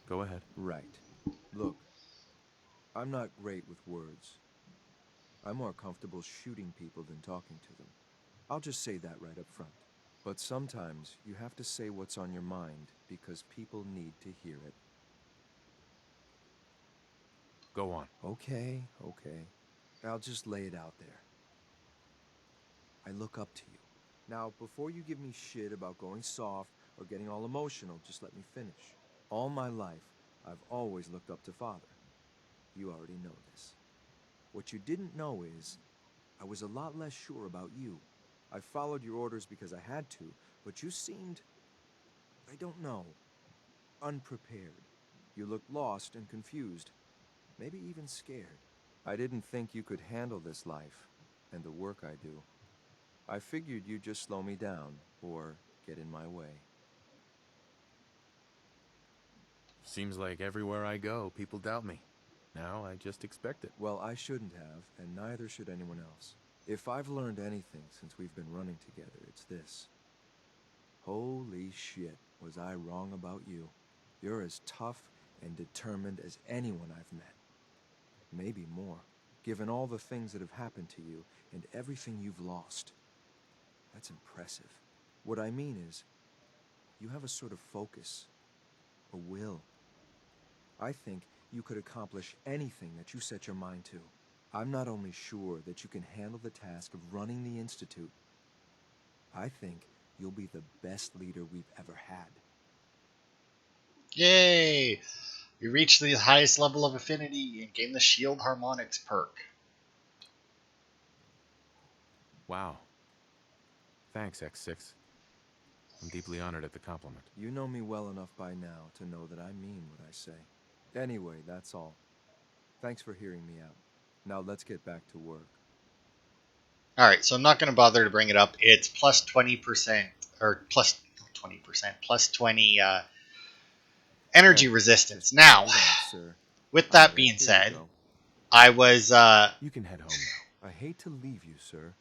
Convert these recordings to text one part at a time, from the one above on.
Go ahead. Right. Look, I'm not great with words. I'm more comfortable shooting people than talking to them. I'll just say that right up front. But sometimes you have to say what's on your mind because people need to hear it. Go on. Okay, okay. I'll just lay it out there. I look up to you. Now, before you give me shit about going soft or getting all emotional, just let me finish. All my life, I've always looked up to Father. You already know this. What you didn't know is, I was a lot less sure about you. I followed your orders because I had to, but you seemed, I don't know, unprepared. You looked lost and confused, maybe even scared. I didn't think you could handle this life and the work I do. I figured you'd just slow me down or get in my way. Seems like everywhere I go, people doubt me. Now I just expect it. Well, I shouldn't have, and neither should anyone else. If I've learned anything since we've been running together, it's this. Holy shit, was I wrong about you. You're as tough and determined as anyone I've met. Maybe more, given all the things that have happened to you and everything you've lost. That's impressive. What I mean is, you have a sort of focus, a will. I think you could accomplish anything that you set your mind to. I'm not only sure that you can handle the task of running the Institute, I think you'll be the best leader we've ever had. Yay! You reached the highest level of affinity and gain the Shield Harmonics perk. Wow. Thanks, X6. I'm deeply honored at the compliment. You know me well enough by now to know that I mean what I say. Anyway, that's all. Thanks for hearing me out. Now let's get back to work. Alright, so I'm not going to bother to bring it up. It's plus 20%, or plus 20%, plus 20 energy Hey, just resistance. Now, hold on, sir. with Oh, that yeah, being here you said, go. I was You can head home now. I hate to leave you, sir,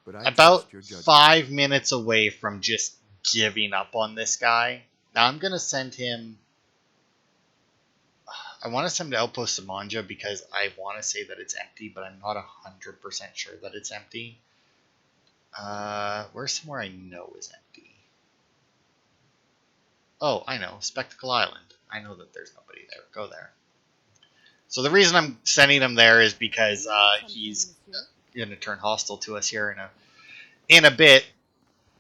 but I about trust your judgment. 5 minutes away from just giving up on this guy. Now I'm going to send him. I want to send him to Outpost Samanja because I want to say that it's empty, but I'm not 100% sure that it's empty. Where's somewhere I know is empty? Oh, I know. Spectacle Island. I know that there's nobody there. Go there. So the reason I'm sending him there is because You need something, he's monsieur? going to turn hostile to us here in a bit,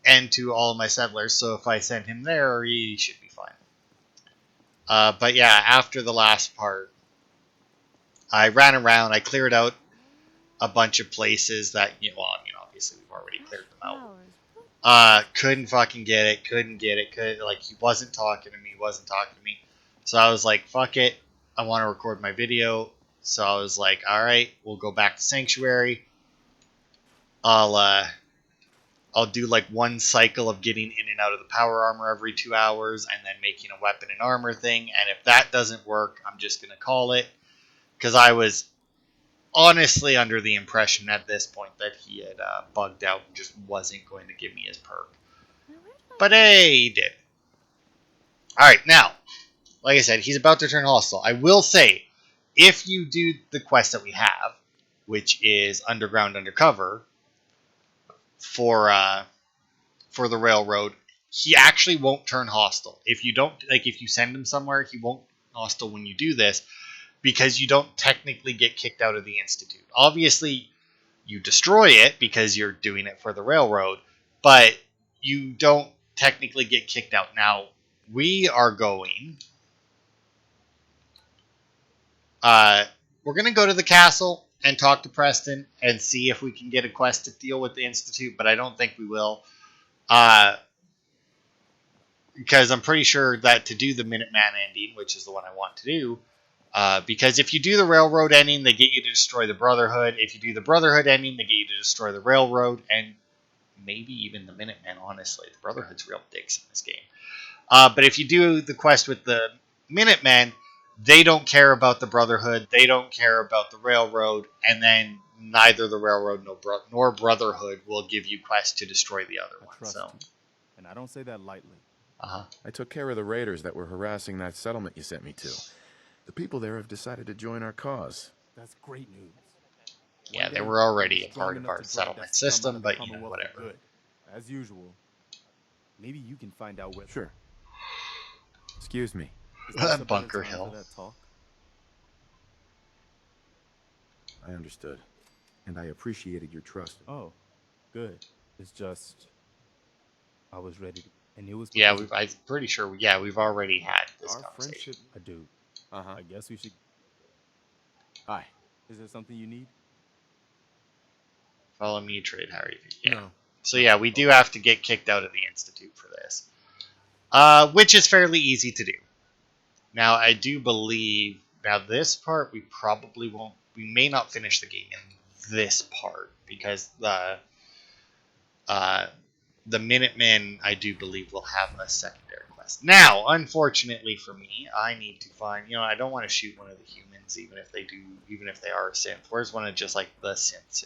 and to all of my settlers. So if I send him there, he should be fine. But yeah, after the last part, I ran around. I cleared out a bunch of places that obviously we've already Fresh cleared them out. flowers. What is Couldn't fucking get it. Couldn't get it. Could like he wasn't talking to me. Wasn't talking to me. So I was like, fuck it. I want to record my video. So I was like, all right, we'll go back to Sanctuary. I'll uh, I'll do like one cycle of getting in and out of the power armor every 2 hours, and then making a weapon and armor thing. And if that doesn't work, I'm just gonna call it because I was honestly under the impression at this point that he had bugged out and just wasn't going to give me his perk. now? Where did I But put hey, he did. All right, now, like I said, he's about to turn hostile. I will say, if you do the quest that we have, which is underground undercover for for the railroad, he actually won't turn hostile. If you don't like, if you send him somewhere, he won't hostile when you do this because you don't technically get kicked out of the institute. Obviously, you destroy it because you're doing it for the railroad, but you don't technically get kicked out. Now, we are going. Uh, we're going to go to the castle and talk to Preston and see if we can get a quest to deal with the institute, but I don't think we will. Uh, because I'm pretty sure that to do the Minuteman ending, which is the one I want to do, because if you do the railroad ending, they get you to destroy the Brotherhood. If you do the Brotherhood ending, they get you to destroy the railroad, and maybe even the Minutemen, honestly. The Brotherhood's real dicks in this game. But if you do the quest with the Minutemen, they don't care about the Brotherhood, they don't care about the railroad, and then neither the railroad nor Brotherhood will give you quests to destroy the other I one. trust So you, and I don't say that lightly. Uh-huh. I took care of the raiders that were harassing that settlement you sent me to. The people there have decided to join our cause. That's great news. Yeah, One they day, were already you'll a be strong part of enough our to drive settlement that scum out system, of the but, you know, Commonwealth for whatever. good. As usual. Maybe you can find out where. Sure. Excuse me. Is this a better Bunker time Hill. for that talk? I understood. And I appreciated your trust. Oh, good. It's just I was ready to, and it was Yeah, because I'm pretty sure, we've already had this our conversation. friendship. I do. Uh-huh. I guess we should. Hi. Is there something you need? Follow me, trade Harry. Yeah. No. So yeah, we do have to get kicked out of the Institute for this. Which is fairly easy to do. Now, I do believe, now this part we probably won't, we may not finish the game in this part, because the Minutemen, I do believe, will have a secondary quest. Now, unfortunately for me, I need to find, I don't want to shoot one of the humans, even if they are a synth. Where's one of just like the synths?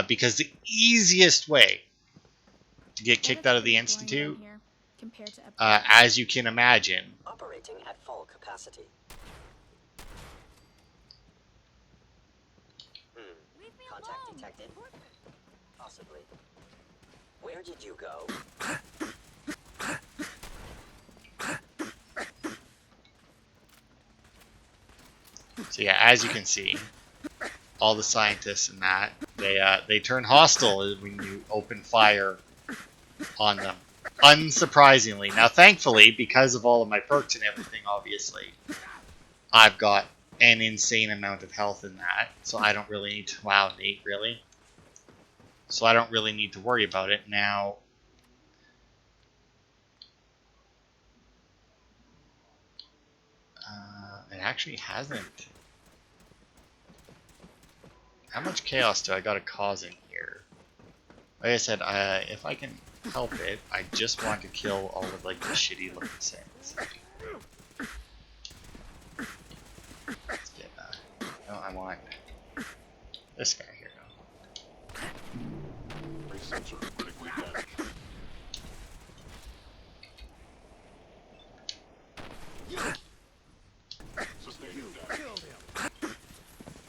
Because the easiest way to get kicked out of the Institute, compared to as you can imagine, Operating at full capacity. Leave me Contact alone. detected? Possibly. Where did you go? so yeah, as you can see, all the scientists and that, they turn hostile when you open fire on them. Unsurprisingly. Now, thankfully, because of all of my perks and everything, obviously, I've got an insane amount of health in that, so I don't really need to... Wow, Nate, really? So I don't really need to worry about it. Now, it actually hasn't. How much chaos do I gotta cause in here? Like I said, if I can help it, I just want to kill all of like the shitty looking things. Let's get no, I want this guy here.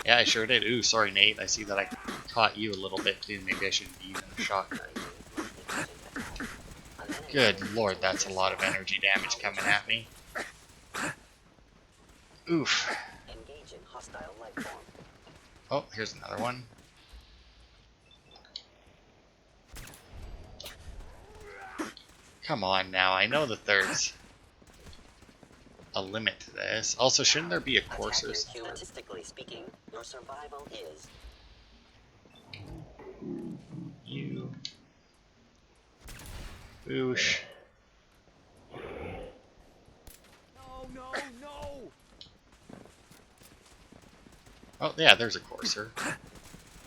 Yeah, I sure did. Ooh, sorry, Nate. I see that I caught you a little bit too. Maybe I shouldn't be using a shotgun. Good lord, that's a lot of energy damage coming at me. Oof. Engage in hostile life form. Oh, here's another one. Come on now, I know that there's a limit to this. Also, shouldn't there be a course or something? Statistically speaking, your survival is. You. Boosh. No! Oh, yeah, there's a courser. Where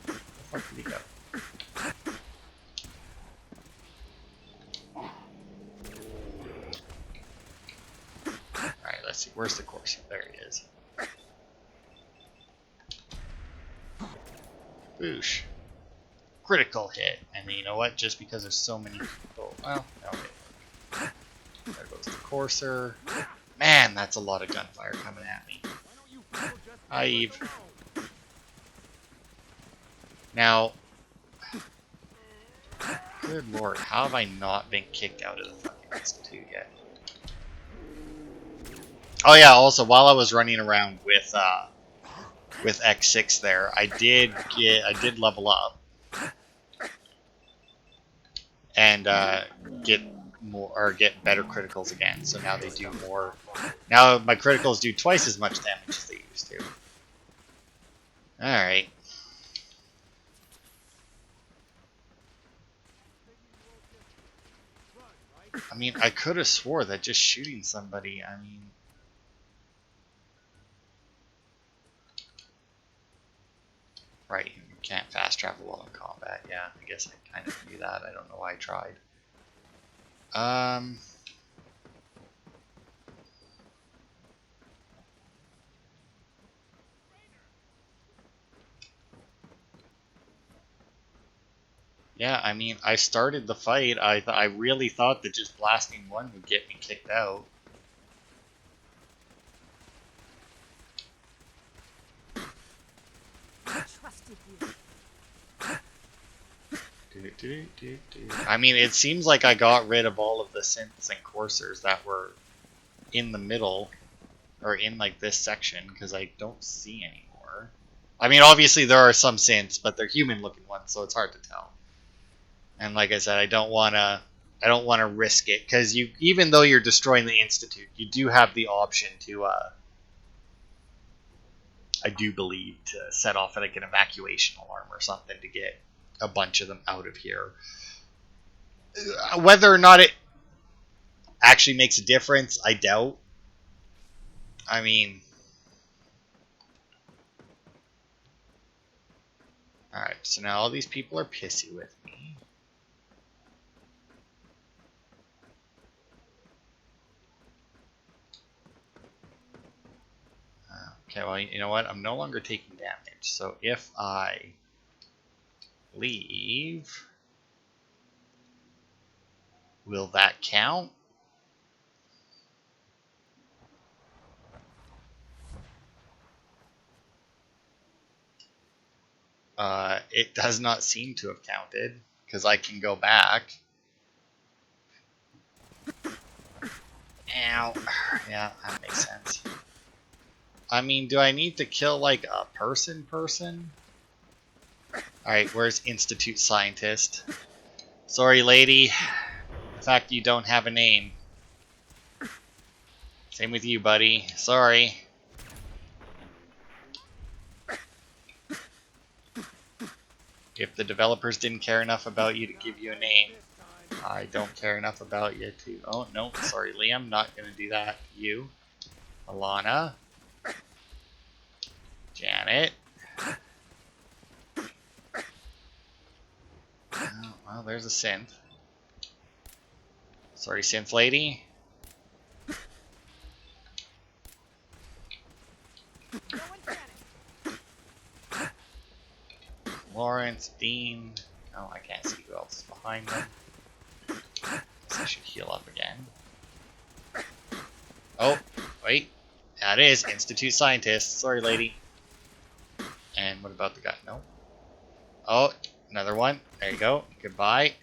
the fuck did he go? Alright, let's see. Where's the courser? There he is. Boosh. Critical hit. And you know what? Just because there's so many people... Well, okay. There goes the courser. Man, that's a lot of gunfire coming at me. Hi, Eve. Now... Good lord, how have I not been kicked out of the fucking Institute yet? Oh yeah, also, while I was running around with X6 there, I did level up. And get better criticals again. So now they do more. Now my criticals do twice as much damage as they used to. Alright. I mean, I could have swore that just shooting somebody, I mean... Right, you can't fast travel while in combat. Yeah, I guess I kind of knew that. I don't know why I tried. Yeah, I mean, I started the fight. I really thought that just blasting one would get me kicked out. Trusted you. I mean, it seems like I got rid of all of the synths and coursers that were in the middle, or in like this section, because I don't see anymore. I mean, obviously there are some synths, but they're human-looking ones, so it's hard to tell. And like I said, I don't want to risk it, because even though you're destroying the Institute, you do have the option to, I do believe, to set off like an evacuation alarm or something to get a bunch of them out of here. Whether or not it actually makes a difference, I doubt. I mean, alright, so now all these people are pissy with me. Okay, well, you know what? I'm no longer taking damage. So if I leave, will that count? It does not seem to have counted, because I can go back. Ow. Yeah, that makes sense. I mean, do I need to kill, like, a person? Alright, where's Institute Scientist? Sorry, lady. The fact you don't have a name. Same with you, buddy. Sorry. If the developers didn't care enough about you to give you a name, I don't care enough about you to... Oh, no. Sorry, Liam. Not going to do that. You. Alana. Janet. Oh, well, there's a synth. Sorry, synth lady. Lawrence, Dean. Oh, I can't see who else is behind them. Guess I should heal up again. Oh, wait. That is Institute Scientist. Sorry, lady. And what about the guy? No. Oh, another one. There you go. Goodbye.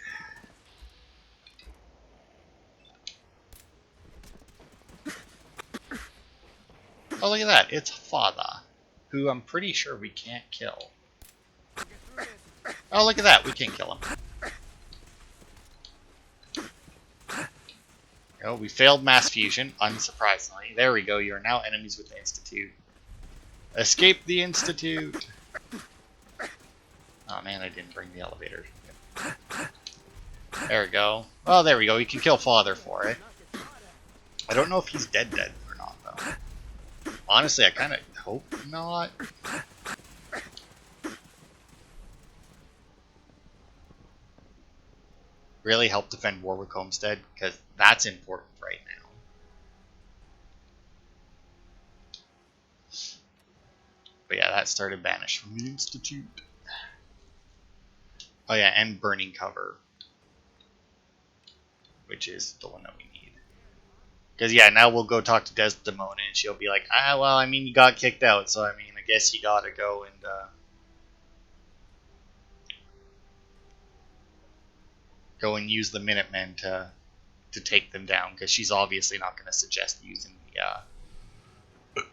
Oh, look at that. It's Father, who I'm pretty sure we can't kill. Oh, look at that. We can kill him. Oh, we failed mass fusion, unsurprisingly. There we go. You are now enemies with the Institute. Escape the Institute! Oh man, I didn't bring the elevator. There we go. Well, there we go. You can kill Father for it. I don't know if he's dead or not, though. Honestly, I kind of hope not. Really help defend Warwick Homestead, because that's important right now. But yeah, that started banished from the Institute. Oh yeah, and burning cover, which is the one that we need. Because yeah, now we'll go talk to Desdemona, and she'll be like, ah, well, I mean, you got kicked out, so I mean, I guess you gotta go and go and use the Minutemen to take them down, because she's obviously not going to suggest using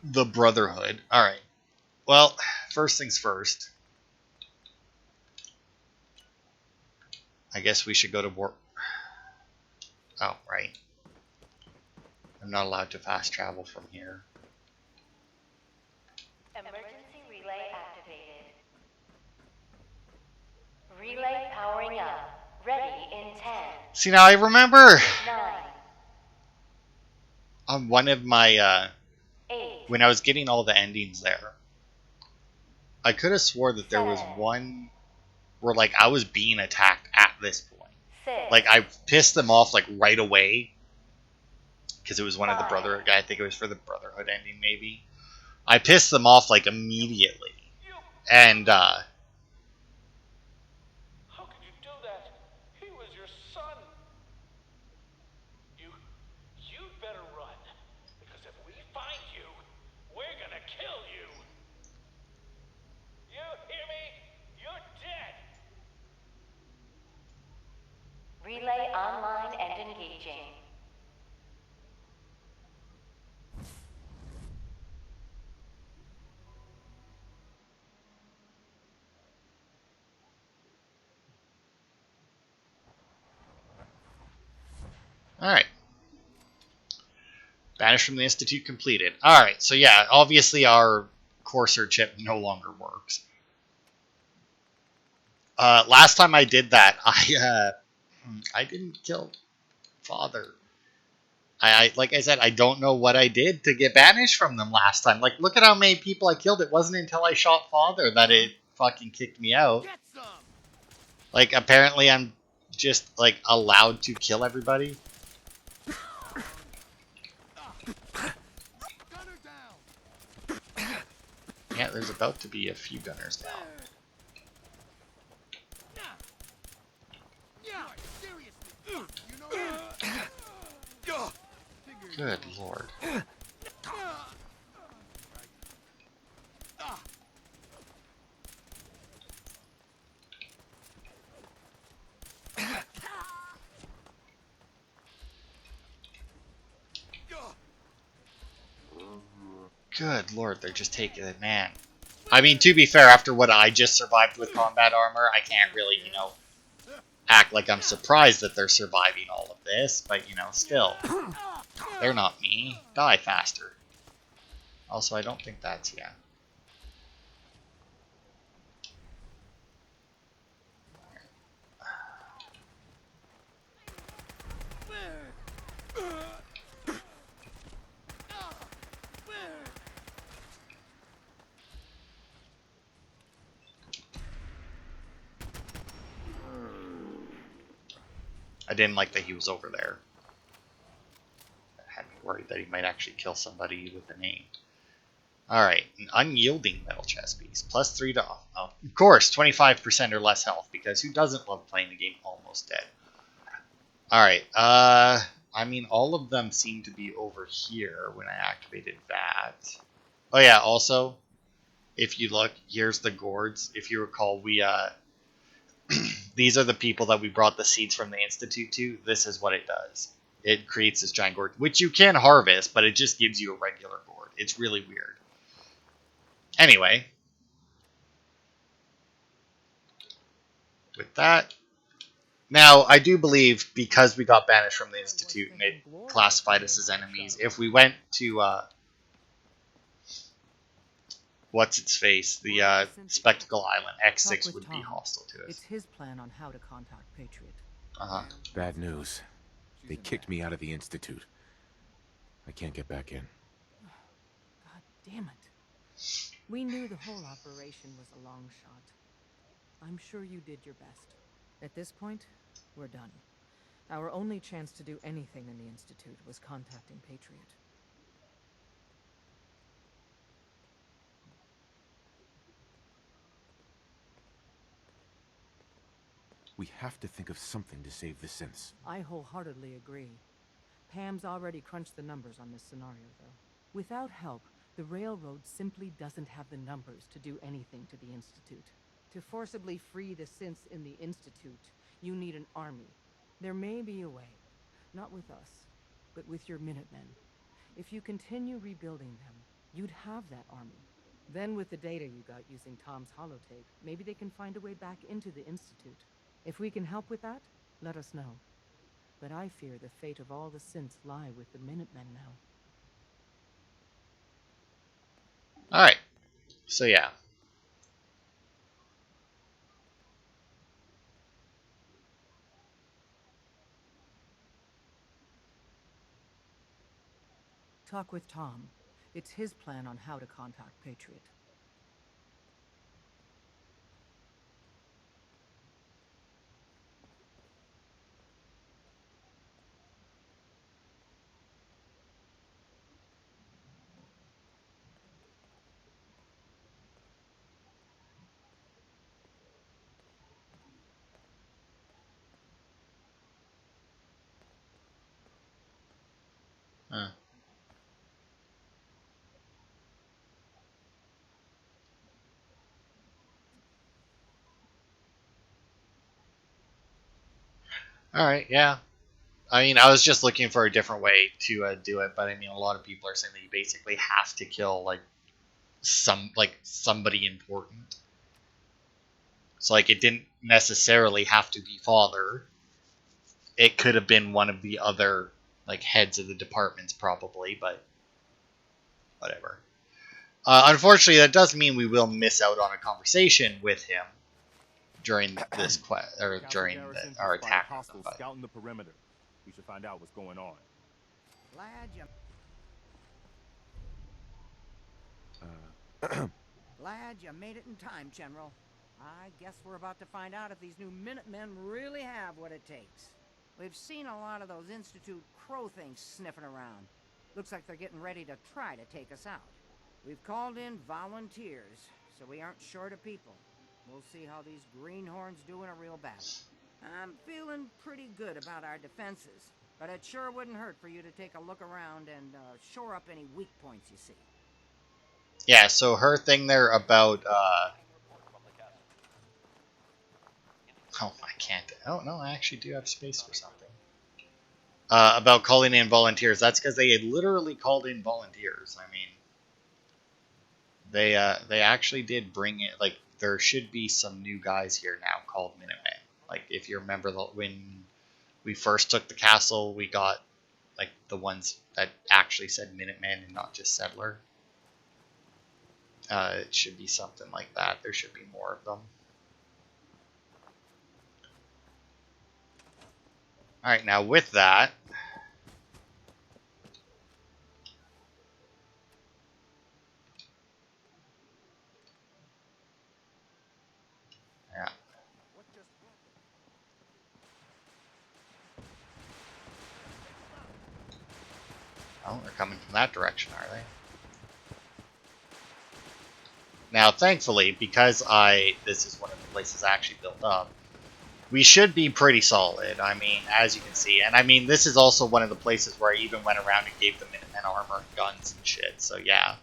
the Brotherhood. All right. Well, first things first. I guess we should go to war. Oh, right. I'm not allowed to fast travel from here. Emergency relay activated. Relay powering up. Ready in 10. See, now I remember 9. on one of my 8. when I was getting all the endings there, I could have swore that there was 7. one where like I was being attacked at this point. 6. Like I pissed them off like right away because it was one of the 5. Brotherhood. I think it was for the Brotherhood ending, maybe. I pissed them off like immediately, and Alright. Banished from the Institute completed. Alright, so yeah, obviously our Courser chip no longer works. Last time I did that, I didn't kill Father. I like I said, I don't know what I did to get banished from them last time. Like, look at how many people I killed. It wasn't until I shot Father that it fucking kicked me out. Like, apparently I'm just, like, allowed to kill everybody. Yeah, there's about to be a few gunners down. Good lord. Good lord, they're just taking it, man. I mean, to be fair, after what I just survived with combat armor, I can't really, act like I'm surprised that they're surviving all of this, but, still. They're not me. Die faster. Also, I don't think that's, yeah. I didn't like that he was over there. I had me worried that he might actually kill somebody with a name. Alright, an unyielding metal chest piece. Plus 3 to... of course, 25% or less health, because who doesn't love playing the game almost dead? Alright, I mean, all of them seem to be over here when I activated that. Oh yeah, also, if you look, here's the gourds. If you recall, we, these are the people that we brought the seeds from the Institute to. This is what it does. It creates this giant gourd, which you can harvest, but it just gives you a regular gourd. It's really weird. Anyway. With that. Now, I do believe, because we got banished from the Institute and it classified us as enemies, if we went to, what's its face? The, Spectacle Island, X6 would be hostile to us. It's his plan on how to contact Patriot. Uh-huh. Bad news. They kicked me out of the Institute. I can't get back in. God damn it. We knew the whole operation was a long shot. I'm sure you did your best. At this point, we're done. Our only chance to do anything in the Institute was contacting Patriot. We have to think of something to save the synths. I wholeheartedly agree. Pam's already crunched the numbers on this scenario, though. Without help, the Railroad simply doesn't have the numbers to do anything to the Institute. To forcibly free the synths in the Institute, you need an army. There may be a way. Not with us, but with your Minutemen. If you continue rebuilding them, you'd have that army. Then with the data you got using Tom's holotape, maybe they can find a way back into the Institute. If we can help with that, let us know. But I fear the fate of all the synths lie with the Minutemen now. Alright. So, yeah. Talk with Tom. It's his plan on how to contact Patriot. Alright, yeah. I mean, I was just looking for a different way to do it, but I mean, a lot of people are saying that you basically have to kill, somebody important. So, it didn't necessarily have to be Father. it could have been one of the other like heads of the departments probably, but whatever. Unfortunately, that does mean we will miss out on a conversation with him during this during our attack. Hostiles scouting the perimeter. We should find out what's going on. Glad you made it in time, General. I guess we're about to find out if these new Minutemen really have what it takes. We've seen a lot of those Institute crow things sniffing around. Looks like they're getting ready to try to take us out. We've called in volunteers, so we aren't short of people. We'll see how these greenhorns do in a real battle. I'm feeling pretty good about our defenses, but it sure wouldn't hurt for you to take a look around and shore up any weak points you see. Yeah, so her thing there about oh, I can't. Oh no, I actually do have space for something. About calling in volunteers. That's because they had literally called in volunteers. I mean, they actually did bring it. Like, there should be some new guys here now called Minutemen. Like, if you remember when we first took the castle, we got like the ones that actually said Minutemen and not just Settler. It should be something like that. There should be more of them. Alright, now with that, yeah. Oh, they're coming from that direction, are they? Now, thankfully, because this is one of the places I actually built up, we should be pretty solid. I mean, as you can see. And I mean, this is also one of the places where I even went around and gave the Minutemen armor, guns, and shit. So, yeah.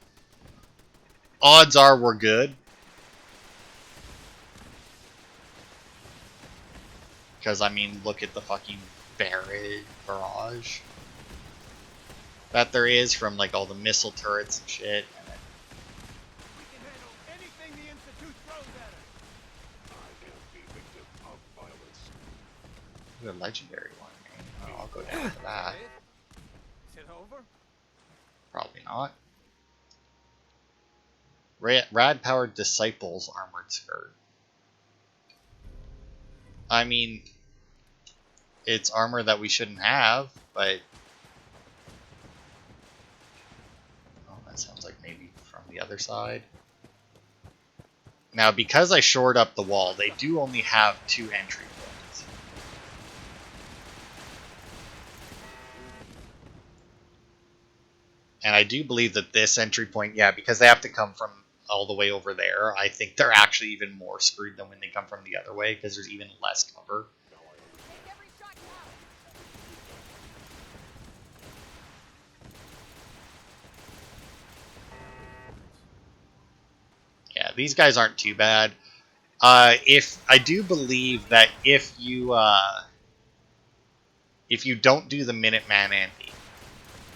Odds are we're good. Because, I mean, look at the fucking barrage that there is from, like, all the missile turrets and shit. And then, We can handle anything the Institute throws at us. a legendary one. Oh, I'll go down for that. Is it over? Probably not. Rad-powered Disciples armored skirt. I mean, it's armor that we shouldn't have, but... Oh, that sounds like maybe from the other side. Now, because I shored up the wall, they do only have 2 entry points. And I do believe that this entry point, yeah, because they have to come from all the way over there, I think they're actually even more screwed than when they come from the other way, because there's even less cover. Yeah, these guys aren't too bad. If I do believe that if you don't do the Minuteman Ante,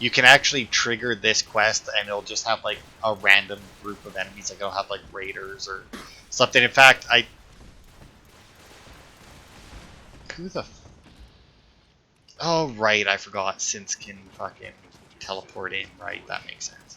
you can actually trigger this quest and it'll just have like a random group of enemies. Like it'll have like raiders or something. In fact, oh right, I forgot. Synths can fucking teleport in. Right, that makes sense.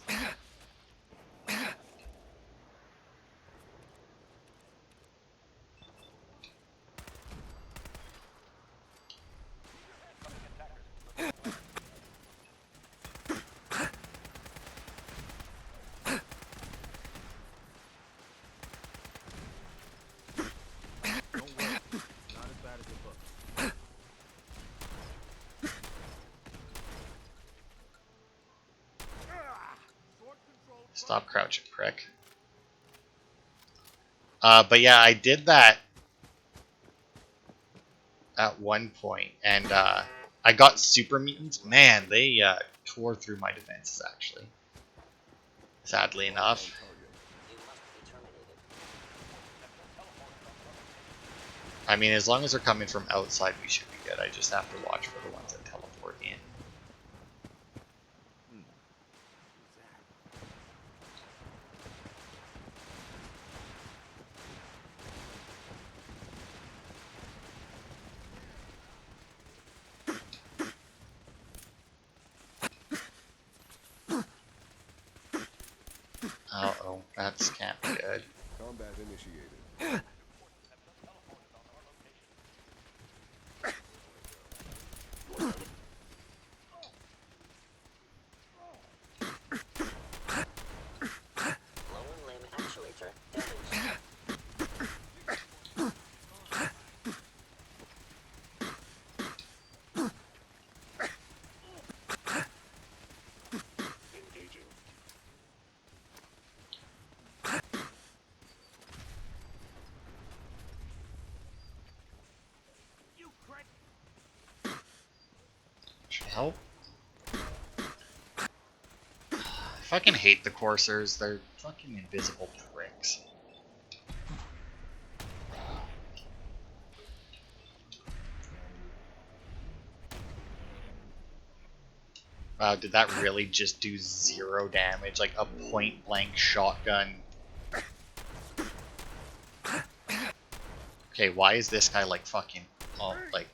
Stop crouching, prick. But yeah, I did that at one point, and I got super mutants. Man, they tore through my defenses, actually. Sadly enough. I mean, as long as they're coming from outside, we should be good. I just have to watch for the ones that teleport in. Uh-oh, that's can't be good. Combat initiated. Lower limb actuator damaged. Engaging. Should help. I fucking hate the coursers. They're fucking invisible pricks. Wow, did that really just do 0 damage? Like a point blank shotgun. Okay, why is this guy like fucking like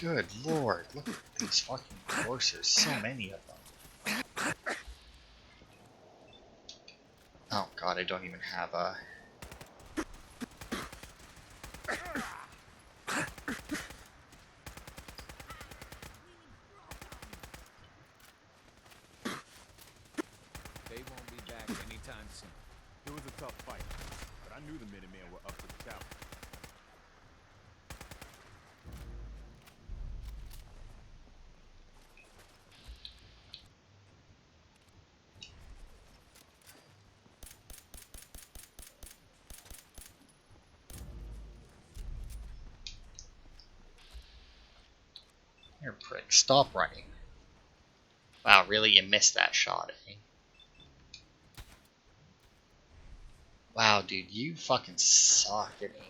good lord, look at these fucking coursers, so many of them. Oh god, I don't even have a... They won't be back anytime soon. It was a tough fight, but I knew the Minutemen were up to the challenge. Here, prick, stop running. Wow, really, you missed that shot, eh? Wow, dude, you fucking suck at aiming.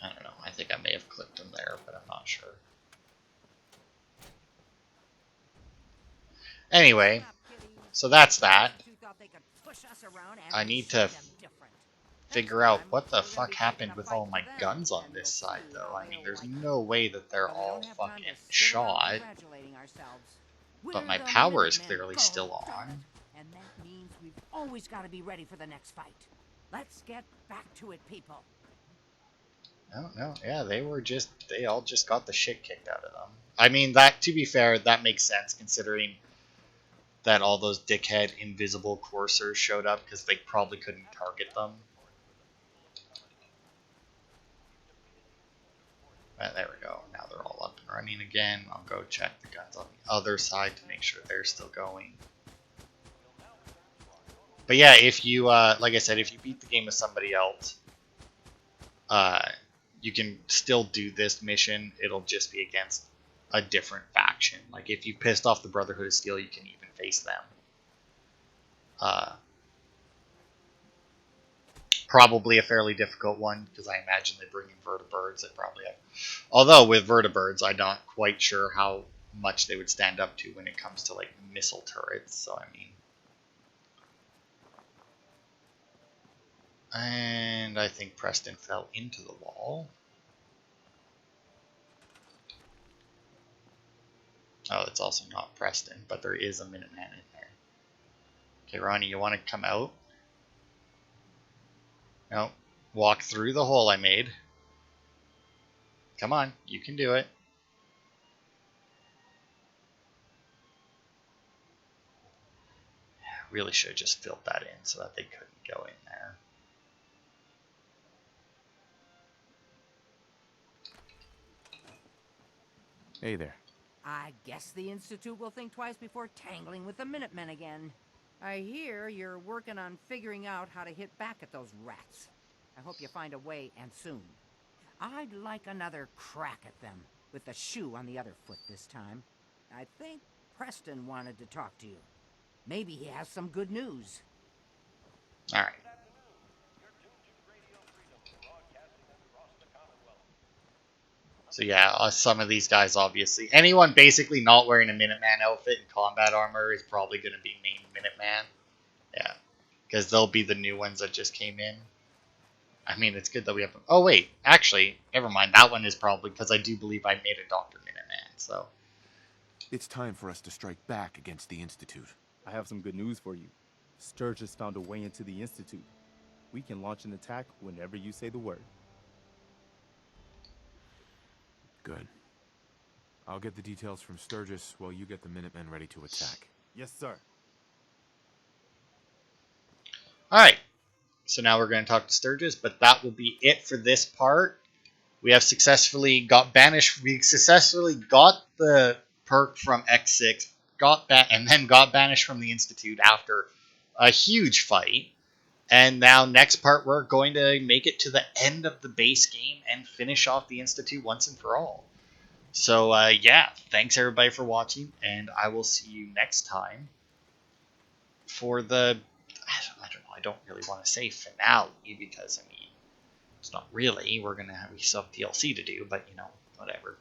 I don't know, I think I may have clipped him there, but I'm not sure. Anyway, so that's that. I need to figure out what the fuck happened with all my guns on this side, though. I mean, there's no way that they're all fucking shot. But my power is clearly still on. And that means we've always got to be ready for the next fight. Let's get back to it, people. No, yeah, they all just got the shit kicked out of them. I mean, that, to be fair, that makes sense considering that all those dickhead invisible coursers showed up because they probably couldn't target them. There we go. Now they're all up and running again. I'll go check the guns on the other side to make sure they're still going. But yeah, if you, like I said, if you beat the game with somebody else, you can still do this mission. It'll just be against a different faction. Like if you pissed off the Brotherhood of Steel, you can even face them. Probably a fairly difficult one because I imagine they bring in vertibirds. They probably have. Although with vertibirds, I'm not quite sure how much they would stand up to when it comes to like missile turrets. So I mean, and I think Preston fell into the wall. Oh, it's also not Preston, but there is a Minuteman in there. Okay, Ronnie, you want to come out? No. Walk through the hole I made. Come on, you can do it. Really should have just filled that in so that they couldn't go in there. Hey there. I guess the Institute will think twice before tangling with the Minutemen again. I hear you're working on figuring out how to hit back at those rats. I hope you find a way, and soon. I'd like another crack at them, with the shoe on the other foot this time. I think Preston wanted to talk to you. Maybe he has some good news. All right. So yeah, some of these guys obviously. Anyone basically not wearing a Minuteman outfit and combat armor is probably going to be main Minuteman. Yeah, because they'll be the new ones that just came in. I mean, it's good that we have. Oh wait, actually, never mind. That one is probably because I do believe I made a Doctor Minuteman. So It's time for us to strike back against the Institute. I have some good news for you. Sturgis found a way into the Institute. We can launch an attack whenever you say the word. Good. I'll get the details from Sturgis while you get the Minutemen ready to attack. Yes, sir. all right. So now we're going to talk to Sturgis, but that will be it for this part. We have successfully got banished. We successfully got the perk from X6, and then got banished from the Institute after a huge fight. And now, next part, we're going to make it to the end of the base game and finish off the Institute once and for all. So, yeah, thanks everybody for watching, and I will see you next time for the. I don't know. I don't really want to say finale because I mean it's not really. We still have DLC to do, but whatever.